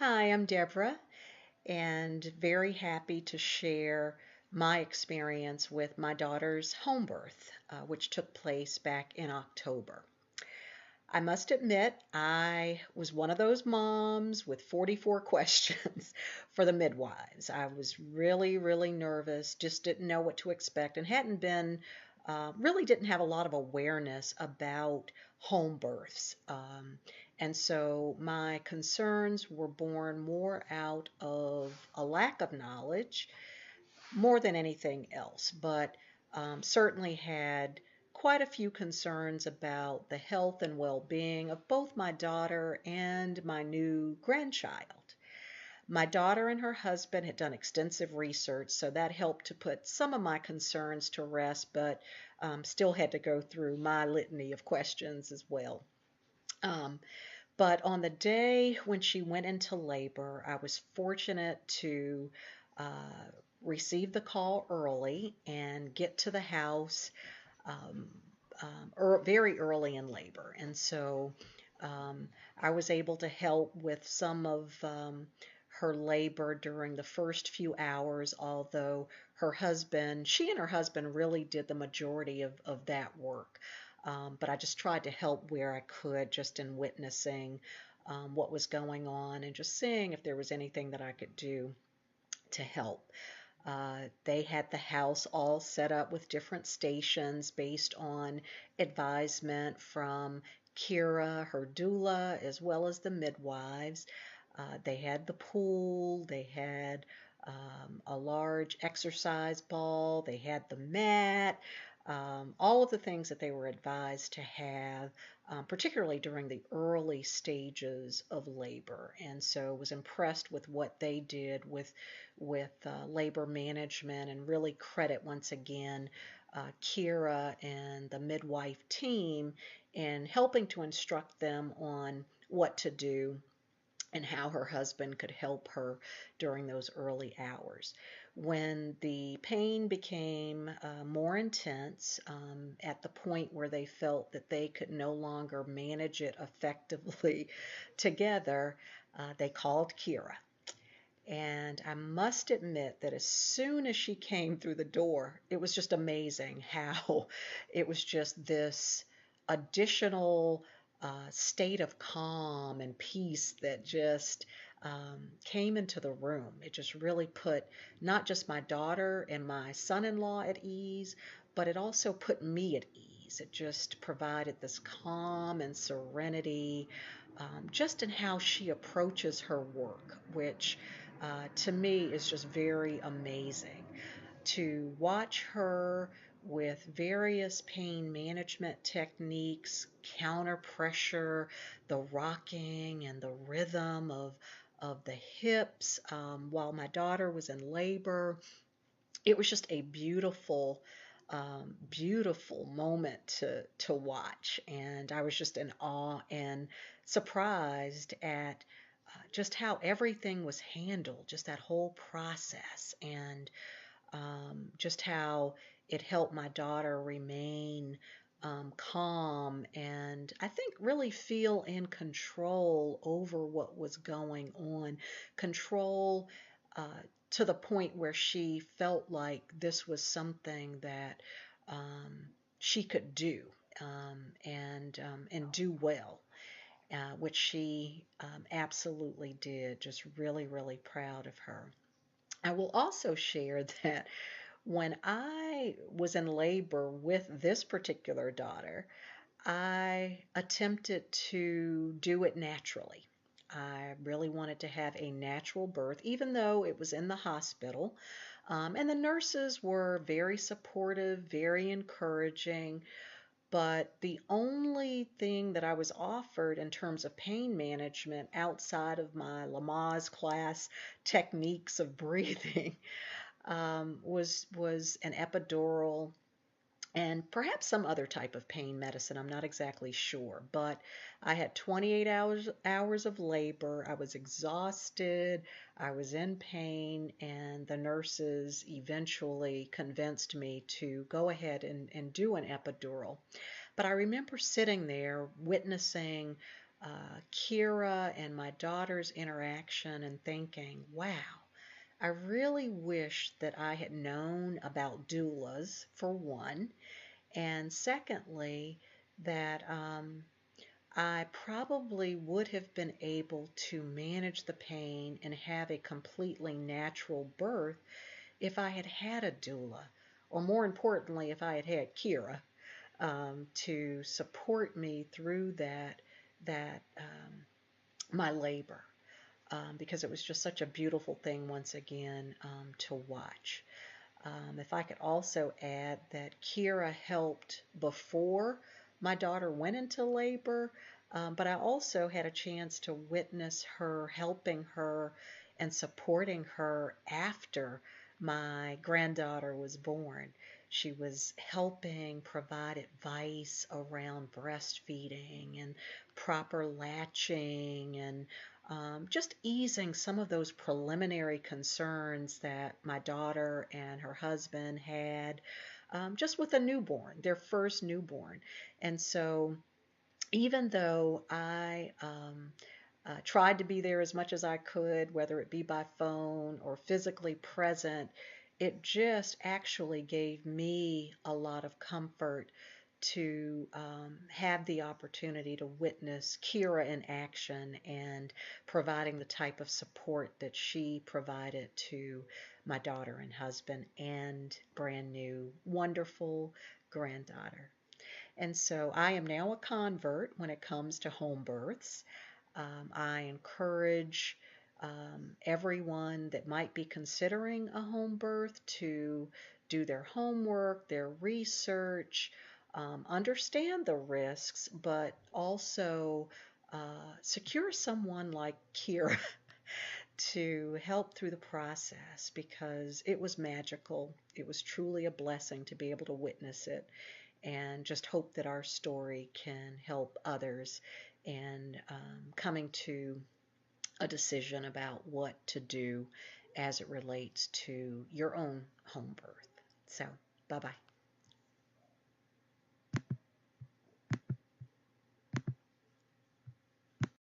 Hi, I'm Deborah, and very happy to share my experience with my daughter's home birth, which took place back in October. I must admit, I was one of those moms with 44 questions for the midwives. I was really, really nervous, just didn't know what to expect, and really didn't have a lot of awareness about home births. And so my concerns were born more out of a lack of knowledge more than anything else, but certainly had quite a few concerns about the health and well-being of both my daughter and my new grandchild. My daughter and her husband had done extensive research, so that helped to put some of my concerns to rest, but still had to go through my litany of questions as well. Um, but on the day when she went into labor, I was fortunate to uh, receive the call early and get to the house um, very early in labor. And so I was able to help with some of her labor during the first few hours, although she and her husband really did the majority of that work. But I just tried to help where I could, just in witnessing what was going on and just seeing if there was anything that I could do to help. They had the house all set up with different stations based on advisement from Kira, her doula, as well as the midwives. They had the pool, they had a large exercise ball, they had the mat, all of the things that they were advised to have, particularly during the early stages of labor. And so was impressed with what they did with labor management, and really credit once again Kira and the midwife team in helping to instruct them on what to do and how her husband could help her during those early hours. When the pain became more intense, at the point where they felt that they could no longer manage it effectively together, they called Kira. And I must admit that as soon as she came through the door, it was just amazing how it was just this additional state of calm and peace that just came into the room. It just really put not just my daughter and my son-in-law at ease, but it also put me at ease. It just provided this calm and serenity just in how she approaches her work, which to me is just very amazing. To watch her with various pain management techniques, counter pressure, the rocking and the rhythm of the hips while my daughter was in labor. It was just a beautiful moment to watch, and I was just in awe and surprised at just how everything was handled, just that whole process, and just how it helped my daughter remain calm and I think really feel in control over what was going on. Control to the point where she felt like this was something that she could do and do well, which she absolutely did. Just really, really proud of her. I will also share that when I was in labor with this particular daughter, I attempted to do it naturally. I really wanted to have a natural birth, even though it was in the hospital. And the nurses were very supportive, very encouraging. But the only thing that I was offered in terms of pain management outside of my Lamaze class techniques of breathing was an epidural and perhaps some other type of pain medicine. I'm not exactly sure, but I had 28 hours of labor. I was exhausted. I was in pain, and the nurses eventually convinced me to go ahead and do an epidural. But I remember sitting there witnessing Kira and my daughter's interaction and thinking, wow, I really wish that I had known about doulas, for one, and secondly, that I probably would have been able to manage the pain and have a completely natural birth if I had had a doula, or more importantly, if I had had Kira to support me through that my labor, because it was just such a beautiful thing once again to watch. If I could also add that Kira helped before my daughter went into labor, but I also had a chance to witness her helping her and supporting her after my granddaughter was born. She was helping provide advice around breastfeeding and proper latching and just easing some of those preliminary concerns that my daughter and her husband had just with a newborn, their first newborn. And so even though I tried to be there as much as I could, whether it be by phone or physically present, it just actually gave me a lot of comfort to have the opportunity to witness Kira in action and providing the type of support that she provided to my daughter and husband and brand new, wonderful granddaughter. And so I am now a convert when it comes to home births. I encourage everyone that might be considering a home birth to do their homework, their research, understand the risks, but also secure someone like Kira to help through the process because it was magical. It was truly a blessing to be able to witness it and just hope that our story can help others in coming to a decision about what to do as it relates to your own home birth. So, bye bye.